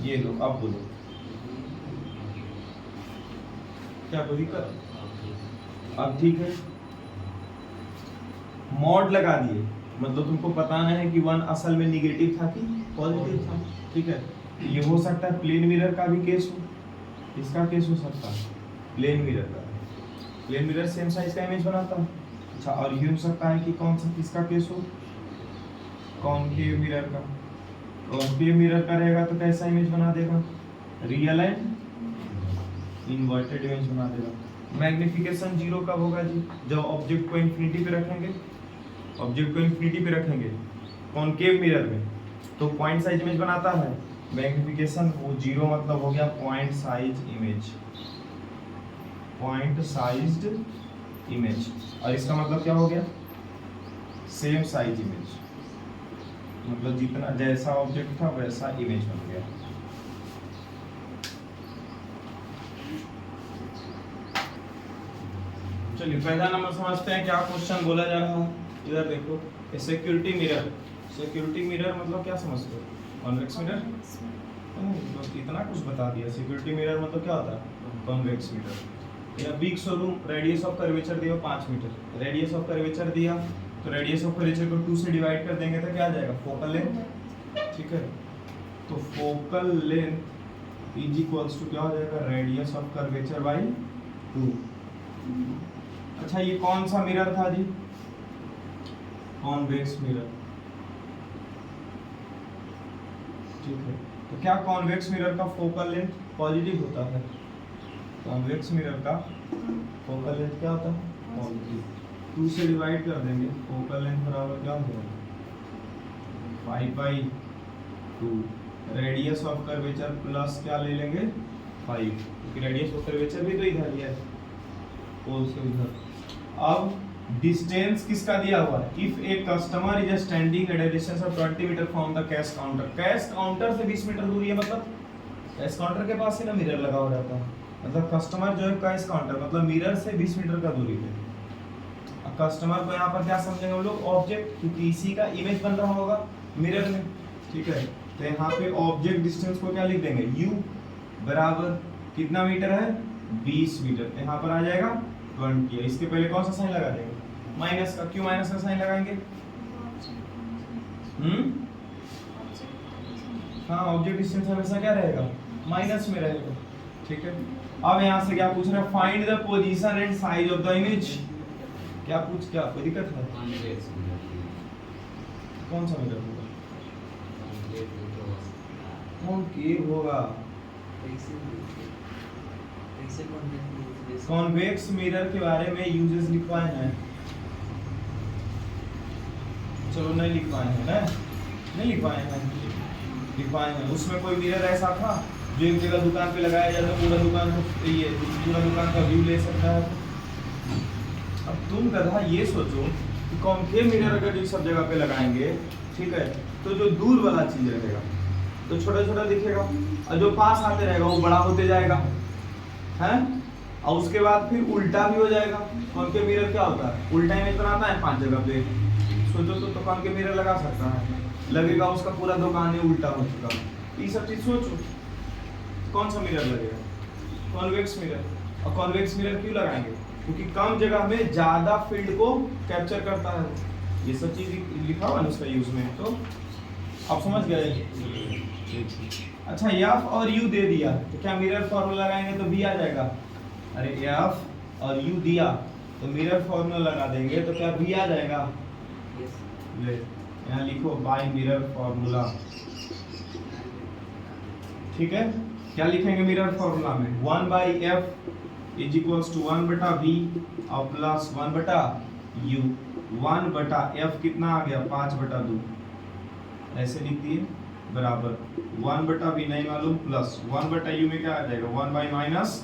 ये लो, अब बोलो क्या कोई दिक्कत? अब ठीक है, मॉड लगा दिए, मतलब तुमको बताना है कि 1 असल में निगेटिव था कि पॉजिटिव था। ठीक है, ये हो सकता है प्लेन मिरर का भी केस हो, इसका केस हो सकता है प्लेन मिरर का। प्लेन मिरर सेम साइज का इमेज बनाता है। अच्छा, और ये हो सकता है कि कौन सा किसका केस हो? कॉनकेव मिरर का। कॉनकेव मिरर का रहेगा तो कैसा इमेज बना देगा? रियल एंड इन्वर्टेड इमेज बना देगा। मैग्निफिकेशन 0 कब होगा जी? जब ऑब्जेक्ट को इंफिनिटी पे रखेंगे। ऑब्जेक्ट को इंफिनिटी पे रखेंगे कॉनकेव मिरर में तो पॉइंट साइज इमेज बनाता है। मैग्निफिकेशन वो 0 मतलब हो गया point size image, point sized image. और इसका मतलब क्या हो गया? सेम साइज इमेज, मतलब जितना जैसा ऑब्जेक्ट था वैसा इमेज बन गया। चलिए पहला नंबर समझते हैं क्या क्वेश्चन बोला जा रहा है। इधर देखो, सिक्योरिटी मिरर। सिक्योरिटी मिरर मतलब क्या समझते हो? Convex mirror. बस इतना कुछ बता दिया। सिक्योरिटी मिरर मतलब क्या होता है? Convex mirror. या big showroom, radius of curvature दिया 5 मीटर, रेडियस ऑफ कर्वेचर दिया तो रेडियस ऑफ कर्वेचर को 2 से डिवाइड कर देंगे तो क्या आ जाएगा, फोकल लेंथ। ठीक है, तो focal length is equals to क्या हो जाएगा, रेडियस ऑफ कर्वेचर बाई 2। अच्छा ये कौन सा मिरर था जी, कॉन्वेक्स मिरर। ठीक है, तो क्या कॉन्वेक्स मिरर का फोकल लेंथ पॉजिटिव होता है, कॉन्वेक्स मिरर का फोकल लेंथ क्या होता है, पॉजिटिव। 2 से डिवाइड कर देंगे, फोकल लेंथ बराबर क्या हो जाएगा, 5/2। रेडियस ऑफ कर्वेचर प्लस क्या ले लेंगे, 5, क्योंकि रेडियस ऑफ कर्वेचर भी तो इधर ही है, पोल से उधर। अब डिस्टेंस किसका दिया हुआ है, if a customer is standing at a distance of 20 metre from the cash counter. Cash counter से 20 मीटर दूरी है, मतलब कैश काउंटर के पास ही ना मिरर लगा हुआ रहता है, मतलब कस्टमर जो है कैश काउंटर मतलब मिरर से 20 मीटर का दूरी पे। अब कस्टमर को यहाँ पर क्या समझेंगे हम लोग, ऑब्जेक्ट, क्योंकि इसी का इमेज बन रहा होगा मिरर में। ठीक है, तो यहाँ पे ऑब्जेक्ट डिस्टेंस को क्या लिख देंगे, u बराबर कितना मीटर है, 20 मीटर। यहाँ पर आ जाएगा 20। इसके पहले कौन सा साइन लगा देंगे, माइनस का। क्यों माइनस का साइन लगाएंगे, हाँ ऑब्जेक्ट डिस्टेंस हमेशा क्या रहेगा, माइनस में रहेगा। ठीक है, अब यहाँ से क्या पूछ रहा है, find the position and size of the image. क्या कोई दिक्कत है, कौन सा मिरर होगा, कॉनकेव होगा। कॉन्वेक्स मिरर के बारे में यूजेस लिखवाए हैं, चलो नहीं लिखवाए हैं ना, नहीं लिखवाए हैं। उसमें कोई मिरर ऐसा था जो एक जगह दुकान पे लगाया जाए तो पूरा दुकान को ये पूरा दुकान का व्यू ले सकता है। अब तुम गधा ये सोचो कि कॉन्केव मिरर अगर इस सब जगह पे लगाएंगे, ठीक है, तो जो दूर वाला चीज रहेगा तो छोटा छोटा दिखेगा, और जो पास आते रहेगा वो बड़ा होते जाएगा, हैं? और उसके बाद फिर उल्टा भी हो जाएगा। कॉन्केव मिरर क्या होता है, उल्टा इमेज बनाता है 5 जगह पे। सोचो तो कॉन्केव मिरर लगा सकता है, लगेगा उसका पूरा दुकान ही उल्टा हो चुका। ये सब चीज सोचो, कौन सा मिरर लगेगा, कॉन्वेक्स मिरर। और कॉन्वेक्स मिरर क्यों लगाएंगे, क्योंकि कम जगह में ज्यादा फील्ड को कैप्चर करता है। ये सब चीज लिखा हुआ है उसका यूज में, तो आप समझ गए। अच्छा एफ और यू दे दिया तो क्या मिरर फॉर्मूला लगाएंगे तो बी आ जाएगा। अरे एफ और यू दिया तो मिरर फॉर्मूला लगा देंगे तो क्या बी आ जाएगा। ले यहाँ लिखो बाय मिरर फॉर्मूला। ठीक है, क्या लिखेंगे मिरर फॉर्मूला में, 1/f is equals to 1/v और प्लस 1/u। 1/f कितना आ गया, 5/2, ऐसे लिख दिए, बराबर 1/v नहीं मालूम प्लस 1/u में क्या आ जाएगा, 1/-20।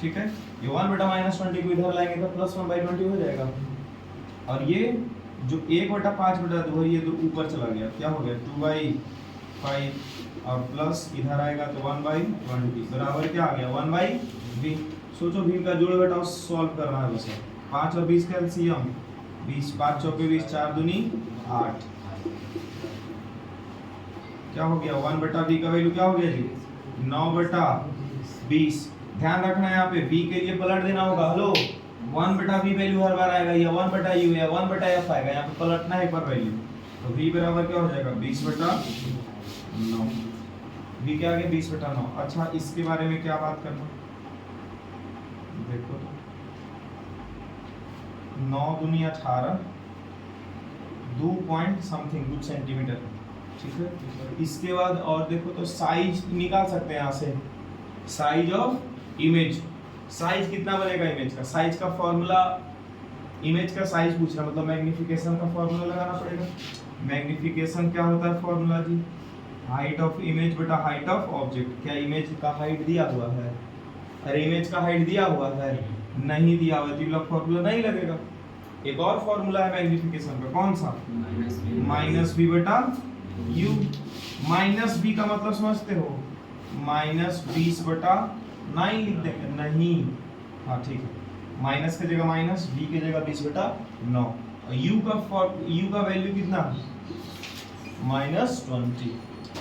ठीक है, ये 1/-20 को इधर लाएंगे तो प्लस 1/20 हो जाएगा। और ये जो 1/5/2 है ये तो ऊपर चला गया, क्या हो गया 2/5 और प्लस इधर आएगा तो 1/20 बराबर क्या आ गया 1/v। सोचो v का जोड़ घटाव सॉल्व करना है बस। 5 और 20 का एलसीएम 20, 5 चौके 20, 4 दूनी 8। क्या हो गया 1/v का वैल्यू क्या हो गया जी 9/20। ध्यान रखना है यहाँ पे v के लिए पलट देना होगा। हेलो 1/v वैल्यू हर बार आएगा, या 1/u या 1/f आएगा, यहाँ पे पलटना है पर वैल्यू। तो v बराबर क्या हो जाएगा 20/9। v क्या आ गया 20/9। अच्छा इसके बारे में क्या बात करना, देखो तो 9 दूनी 18, 2 पॉइंट समथिंग कुछ सेंटीमीटर। ठीक है, इसके बाद और देखो तो साइज निकाल सकते हैं यहाँ से, साइज ऑफ इमेज। साइज कितना बनेगा इमेज का, साइज का फॉर्मूला, इमेज का साइज पूछ रहा मतलब मैग्निफिकेशन का फॉर्मूला लगाना पड़ेगा। मैग्निफिकेशन क्या होता है फॉर्मूला जी, हाइट ऑफ इमेज बटा हाइट ऑफ ऑब्जेक्ट। क्या इमेज का हाइट दिया हुआ है, अरे इमेज का हाइट दिया हुआ है, नहीं दिया हुआ तो फॉर्मूला नहीं लगेगा। एक और फॉर्मूला है मैग्निफिकेशन का, कौन सा, -v/u। -v का मतलब समझते हो, -20/9 लिख देंगे, नहीं, हाँ ठीक है, माइनस की जगह माइनस, v की जगह 20/9। और u का वैल्यू कितना, -20।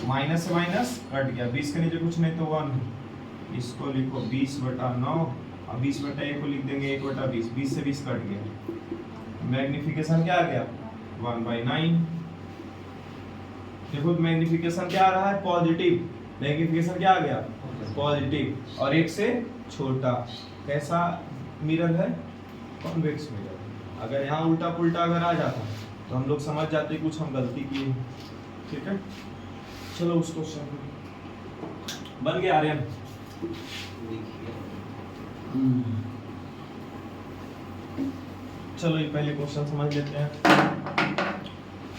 माइनस से माइनस कट गया, 20 के नीचे कुछ नहीं तो 1, इसको लिखो 20/9 अब 20/1 को लिख देंगे 1/20, 20 से 20 कट गया। मैग्निफिकेशन क्या आ गया 1/9। देखो मैग्निफिकेशन क्या आ रहा है पॉजिटिव, मैग्निफिकेशन क्या आ गया पॉजिटिव और एक से छोटा। कैसा मिरर है कॉन्वेक्स मिरर। अगर यहाँ उल्टा पुल्टा अगर आ जाता तो हम लोग समझ जाते कुछ हम गलती किए। ठीक है चलो उस क्वेश्चन बन गया आर्यन। चलो ये पहले क्वेश्चन समझ लेते हैं।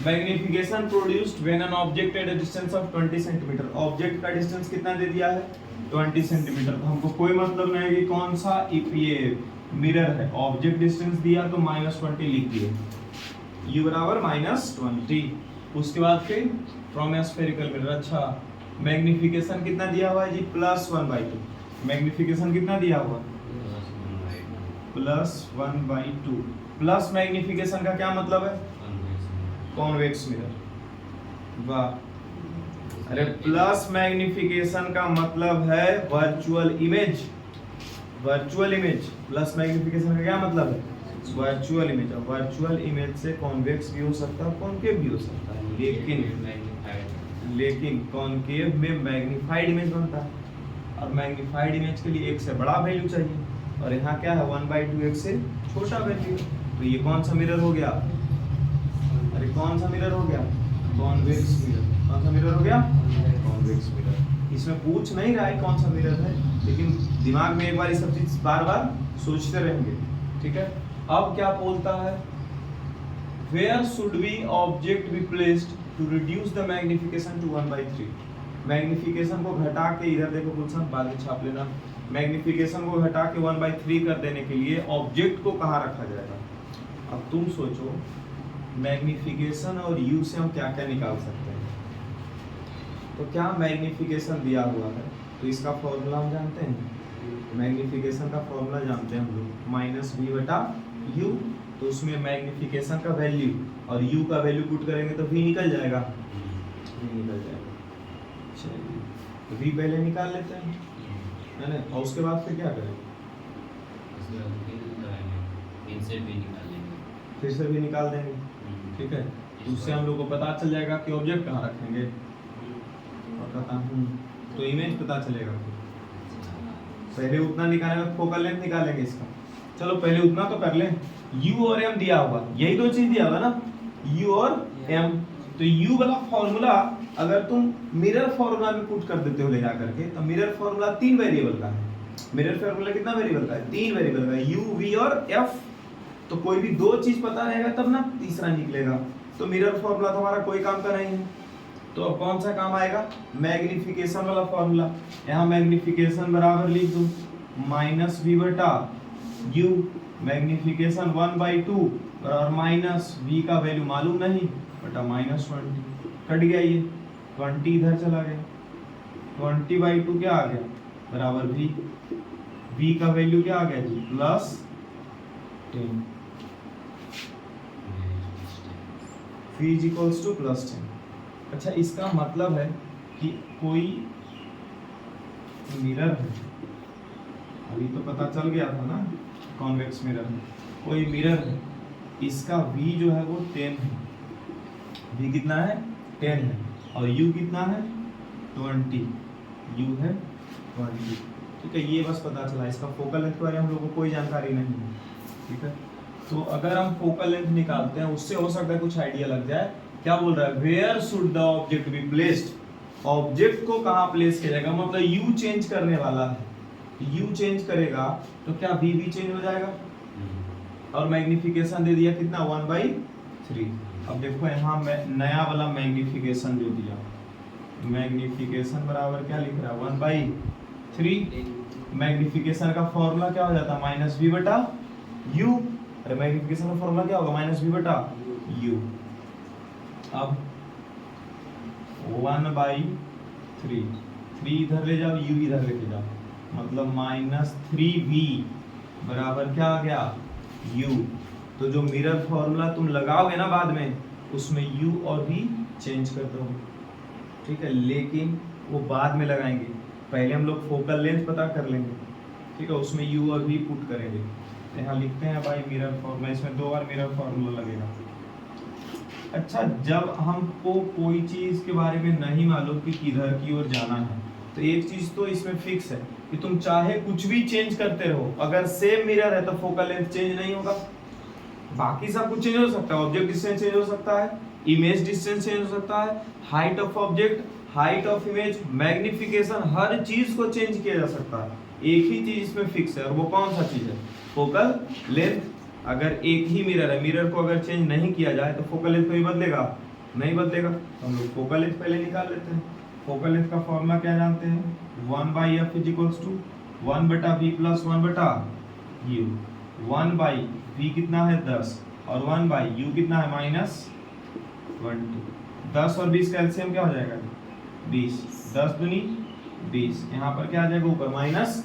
Magnification produced when an object at a distance of 20 centimetre. Object का डिस्टेंस कितना दे दिया है 20 सेंटीमीटर। तो हमको कोई मतलब नहीं है कि कौन सा ये मिरर है। ऑब्जेक्ट डिस्टेंस दिया तो -20 लिख दिए, u बराबर -20। उसके बाद फिर फ्रॉम ए स्फेरिकल मिरर। अच्छा मैग्निफिकेशन कितना दिया हुआ है जी +1/2। मैग्निफिकेशन कितना दिया हुआ +1/2। प्लस मैग्निफिकेशन का क्या मतलब है कॉन्वेक्स मिरर। वाह अरे प्लस मैग्निफिकेशन का मतलब है virtual image. Virtual image plus magnification का क्या मतलब है वर्चुअल इमेज। अब वर्चुअल इमेज से कॉन्वेक्स भी हो सकता है कॉनकेव भी हो सकता है, लेकिन कॉनकेव में मैग्नीफाइड इमेज बनता है और मैग्नीफाइड इमेज के लिए एक से बड़ा वैल्यू चाहिए और यहाँ क्या है 1/2 एक से छोटा वैल्यू। तो ये कौन सा मिरर हो गया अरे कौन सा मिरर हो गया कॉन्वेक्स मिरर। कौन सा मिरर हो गया कॉन्वेक्स मिरर। इसमें पूछ नहीं रहा है कौन सा मिरर है, लेकिन दिमाग में एक बार ये सब चीज बार बार सोचते रहेंगे। ठीक है अब क्या बोलता है where should be object be placed to reduce the magnification to 1/3। Magnification को घटा के इधर देखो गुलशन बाद में छाप लेना। मैग्निफिकेशन को घटा के 1/3 कर देने के लिए ऑब्जेक्ट को कहाँ रखा जाएगा। अब तुम सोचो मैग्निफिकेशन और यू से हम क्या क्या निकाल सकते हैं। तो क्या मैग्निफिकेशन दिया हुआ है तो इसका फॉर्मूला हम जानते हैं। मैग्निफिकेशन का फॉर्मूला जानते हैं हम लोग -v/u। तो उसमें मैग्निफिकेशन का वैल्यू और u का वैल्यू पुट करेंगे तो v निकल जाएगा। v निकल जाएगा चलिए तो v पहले निकाल लेते हैं है ना और उसके बाद फिर क्या करेंगे फिर से भी निकाल देंगे। ठीक है उससे हम लोग को पता चल जाएगा कि ऑब्जेक्ट कहाँ रखेंगे और कहता हूँ तो इमेज पता चलेगा। पहले उतना निकालेंगे फोकल लेंथ निकालेंगे इसका। चलो पहले उतना तो कर लें। u और m दिया हुआ यही दो चीज दिया हुआ ना u और m। तो u वाला फॉर्मूला अगर तुम मिरर फॉर्मूला में पुट कर देते हो ले जा करके तो मिरर फॉर्मूला 3 वेरिएबल का है। मिरर फॉर्मूला कितना वेरिएबल का है 3 वेरिएबल का u v और f। तो कोई भी दो चीज पता रहेगा तब ना तीसरा निकलेगा। तो मिरर फॉर्मूला तो हमारा कोई काम का नहीं है। तो अब कौन सा काम आएगा मैग्निफिकेशन वाला फॉर्मूला। यहाँ मैग्निफिकेशन बराबर लिख दो -v/u। मैग्निफिकेशन 1/2 और -v का वैल्यू मालूम नहीं बटा -20 कट गया। ये 20 इधर चला गया 20/2 क्या आ गया बराबर v। v का वैल्यू क्या आ गया जी +10। v = +10। अच्छा इसका मतलब है कि कोई मिरर है अभी तो पता चल गया था ना कॉन्वेक्स मिरर है। कोई मिरर है इसका v जो है वो 10 है। v कितना है 10 है और u कितना है 20। u है 20। ठीक है ये बस पता चला। इसका फोकल लेंथ के बारे में हम लोगों को कोई जानकारी नहीं है। ठीक है तो अगर हम फोकल लेंथ निकालते हैं उससे हो सकता है कुछ आइडिया लग जाए। क्या बोल रहा है where should the object be placed. Object को कहाँ प्लेस किया जाएगा मतलब u चेंज करने वाला है। u चेंज करेगा तो क्या v भी चेंज हो जाएगा और मैग्निफिकेशन दे दिया कितना 1/3। अब देखो यहाँ नया वाला मैग्निफिकेशन जो दिया मैग्निफिकेशन बराबर क्या लिख रहा है 1/3। मैग्निफिकेशन का फॉर्मूला क्या हो जाता है -v/u। अरे मैग्निफिकेशन का फॉर्मूला क्या होगा -v/u। अब 1/3 3 इधर ले जाओ u इधर लेके जाओ मतलब -3v बराबर क्या आ गया u। तो जो मिरर फॉर्मूला तुम लगाओगे ना बाद में उसमें u और v चेंज कर दो। ठीक है लेकिन वो बाद में लगाएंगे पहले हम लोग फोकल लेंथ पता कर लेंगे। ठीक है, उसमें u और v पुट करेंगे। तो यहाँ लिखते हैं भाई मिरर फॉर्मूला, इसमें 2 बार मिरर फॉर्मूला लगेगा। अच्छा, जब हमको कोई चीज के बारे में नहीं मालूम कि किधर की ओर जाना है, तो एक चीज तो इसमें फिक्स है कि तुम चाहे कुछ भी चेंज करते रहो, अगर सेम मिरर है तो फोकल लेंथ चेंज नहीं होगा। बाकी सब कुछ चेंज हो सकता है, ऑब्जेक्ट डिस्टेंस चेंज हो सकता है, इमेज डिस्टेंस चेंज हो सकता है, height of object, height of image, magnification, हर चीज को चेंज किया जा सकता है। एक ही चीज इसमें फिक्स है, और वो कौन सा चीज है? Focal length. अगर एक ही मिरर है, मिरर को अगर चेंज नहीं किया जाए तो फोकल लेंथ कोई बदलेगा? नहीं बदलेगा। तो हम लोग फोकल लेंथ पहले निकाल लेते हैं। फोकल लेंथ का फॉर्मूला क्या जानते हैं? 1/f = 1/v + 1/u। 1/v कितना है? 10, और 1/u कितना है? -20। 10 और 20 का एलसीएम क्या हो जाएगा? 20। 10 दूनी 20। यहाँ पर क्या आ जाएगा? ऊपर -1।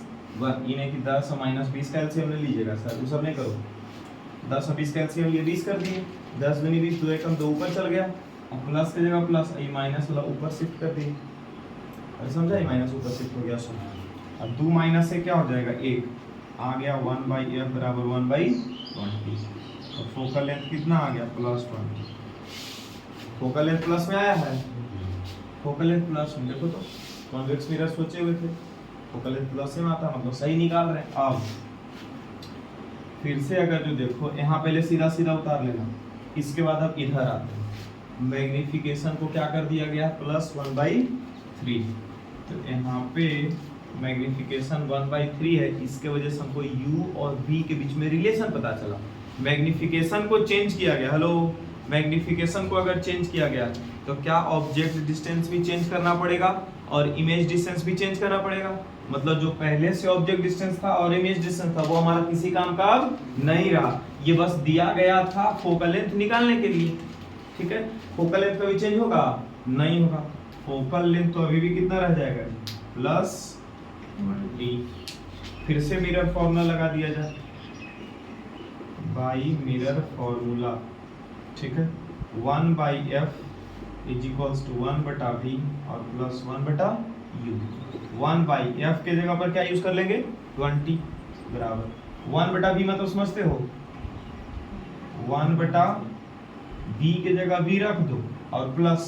इन्हें कि 10 और -20 का एलसीएम ले लीजिएगा सर, दूसरा नहीं करो। 10 और 20 का एलसीएम ये 20 कर दिए। 10 दूनी 20, 2 एकम 2 ऊपर चल गया, और प्लस की जगह प्लस, ये माइनस वाला ऊपर शिफ्ट कर दिए। अरे समझा, ये माइनस ऊपर शिफ्ट हो गया। सो अब 2 माइनस से क्या हो जाएगा? 1 आ गया। 1/f = 1/20। और फोकल लेंथ कितना आ गया? +20। फोकल लेंथ प्लस में आया है। फोकल लेंथ प्लस में, देखो तो कॉन्वेक्स मिरर सोचे हुए थे, फोकल लेंथ प्लस में आता, मतलब सही निकाल रहे हैं। अब फिर से अगर जो देखो, यहाँ पहले सीधा सीधा उतार लेना, इसके बाद अब इधर आते हैं। मैग्निफिकेशन को क्या कर दिया गया? +1/3। तो यहाँ पे मैग्निफिकेशन 1/3 है, इसके वजह से हमको u और v के बीच में रिलेशन पता चला। मैग्निफिकेशन को चेंज किया गया। हेलो, मैग्निफिकेशन को अगर चेंज किया गया तो क्या ऑब्जेक्ट डिस्टेंस भी चेंज करना पड़ेगा और इमेज डिस्टेंस भी चेंज करना पड़ेगा। मतलब जो पहले से ऑब्जेक्ट डिस्टेंस था और इमेज डिस्टेंस था, वो हमारा किसी काम का अब नहीं रहा। ये बस दिया गया था फोकल लेंथ निकालने के लिए। ठीक है, फोकल लेंथ कभी चेंज होगा? नहीं होगा। फोकल लेंथ तो अभी भी कितना रह जाएगा? +20। फिर से मिरर फॉर्मूला लगा दिया जाए, बाई मिरर फॉर्मूला। ठीक है, 1/f = 1/v और +1/u। 1/f के जगह पर क्या यूज कर लेंगे? 20 बराबर 1/v, मतलब समझते हो? 1/v के जगह v रख दो, और प्लस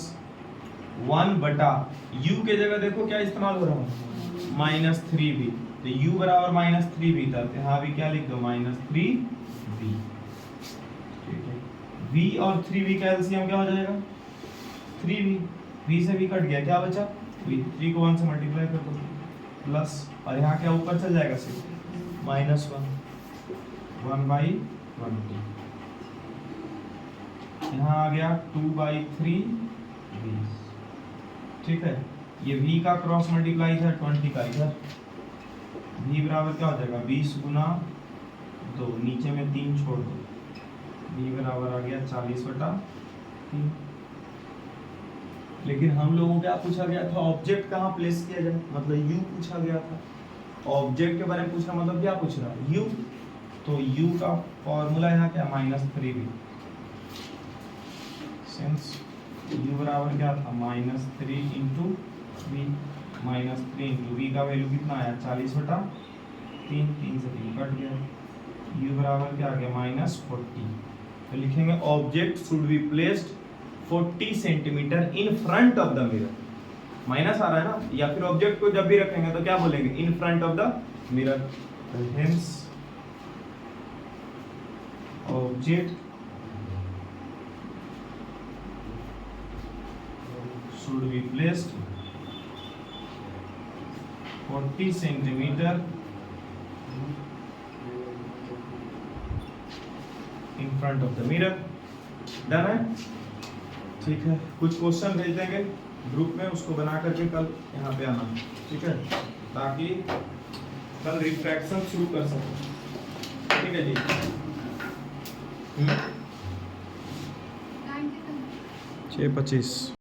1/u के जगह देखो क्या इस्तेमाल हो रहा है? -3v। तो u बराबर -3v था, तो यहाँ भी क्या लिख दो? -3v। ठीक है, v और 3v का एलसीएम क्या हो जाएगा? 3v। v से v कट गया, क्या बचा? v। 3 को 1 से मल्टीप्लाई कर दो, प्लस, और यहाँ क्या ऊपर चल जाएगा? सिर्फ -1। 1/20। यहाँ आ गया 2/3v। ठीक है, ये v का क्रॉस मल्टीप्लाई था 20 का इधर। v बराबर क्या हो जाएगा? 20 × 2, नीचे में 3 छोड़ दो, v बराबर आ गया 40/3। लेकिन हम लोगों को क्या पूछा गया था? ऑब्जेक्ट कहाँ प्लेस किया जाए, मतलब u पूछा गया था। ऑब्जेक्ट के बारे में पूछना मतलब क्या पूछ रहा है? u। तो u का फॉर्मूला यहाँ क्या? -3v। सिंस u बराबर क्या था? -3 × v। -3 × v का वैल्यू कितना आया? 40/3। 3 से 3 कट गया, u बराबर क्या आ गया? -40। तो लिखेंगे object should be placed 40 centimetre in front of the mirror. Minus आ रहा है ना, या फिर ऑब्जेक्ट को जब भी रखेंगे तो क्या बोलेंगे? इन front of the mirror. Hence object should be placed 40 centimetre in front of the mirror. Done है? ठीक है, कुछ क्वेश्चन भेज देंगे ग्रुप में, उसको बना करके कल यहाँ पे आना। ठीक है, ताकि कल रिफ्रैक्शन शुरू कर सकें। ठीक है जी। 6:25।